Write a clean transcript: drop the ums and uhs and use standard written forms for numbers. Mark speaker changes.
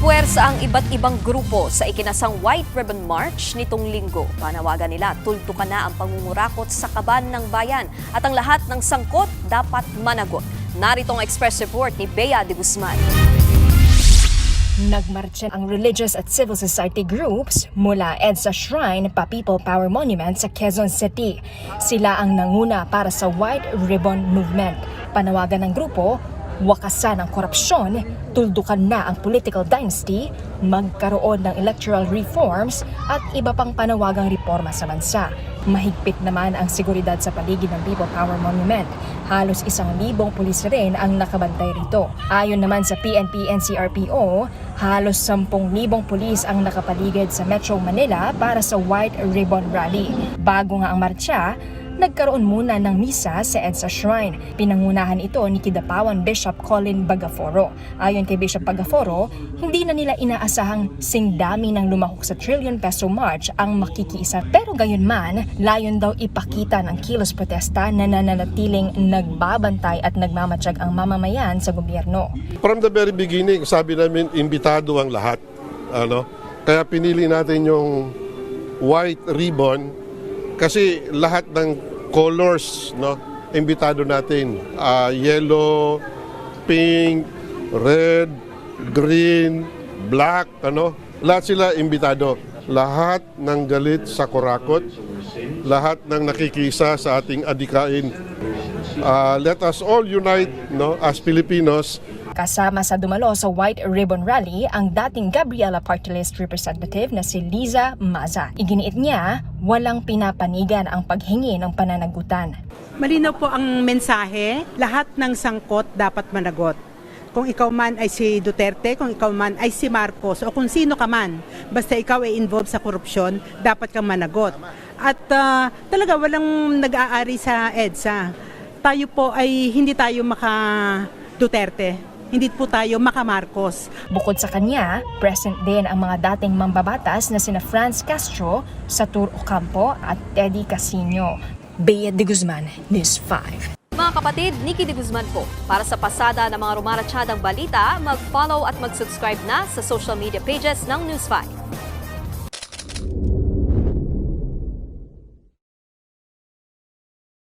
Speaker 1: Nagpuwersa ang iba't ibang grupo sa ikinasang White Ribbon March nitong linggo. Panawagan nila, tuldukan na ang pangungurakot sa kaban ng bayan at ang lahat ng sangkot dapat managot. Narito ang express report ni Bea de Guzman.
Speaker 2: Nagmarcha ang religious at civil society groups mula EDSA Shrine pa People Power Monument sa Quezon City. Sila ang nanguna para sa White Ribbon Movement. Panawagan ng grupo, wakasan ang korupsyon, tuldukan na ang political dynasty, magkaroon ng electoral reforms at iba pang panawagang reforma sa bansa. Mahigpit naman ang seguridad sa paligid ng People Power Monument. Halos 1,000 pulis rin ang nakabantay rito. Ayon naman sa PNP-NCRPO, halos 10,000 pulis ang nakapaligid sa Metro Manila para sa White Ribbon Rally. Bago nga ang marcha, nagkaroon muna ng misa sa EDSA Shrine. Pinangunahan ito ni Kidapawan Bishop Colin Bagaforo. Ayon kay Bishop Bagaforo, hindi na nila inaasahang singdami ng lumahok sa trillion peso march ang makikiisa. Pero gayon man, layon daw ipakita ng kilos protesta na nananatiling nagbabantay at nagmamatsyag ang mamamayan sa gobyerno.
Speaker 3: From the very beginning, sabi namin, imbitado ang lahat. Kaya pinili natin yung white ribbon kasi lahat ng colors, imbitado natin. Yellow, pink, red, green, black, lahat sila imbitado. Lahat ng galit sa kurakot, lahat ng nakikisa sa ating adikain. Let us all unite, as Filipinos.
Speaker 2: Kasama sa dumalo sa White Ribbon Rally ang dating Gabriela Party List representative na si Liza Maza. Iginiit niya, walang pinapanigan ang paghingi ng pananagutan.
Speaker 4: Malinaw po ang mensahe, lahat ng sangkot dapat managot. Kung ikaw man ay si Duterte, kung ikaw man ay si Marcos, o kung sino ka man, basta ikaw ay involved sa korupsyon, dapat kang managot. At talaga walang nag-aari sa EDSA. Tayo po ay hindi tayo maka-Duterte. Hindi po tayo maka-Marcos.
Speaker 2: Bukod sa kanya, present din ang mga dating mambabatas na sina Franz Castro, Satur Ocampo at Teddy Casino. Bea de Guzman, News 5.
Speaker 1: Mga kapatid, Nikki de Guzman po. Para sa pasada ng mga rumaratsyadang balita, mag-follow at mag-subscribe na sa social media pages ng News 5.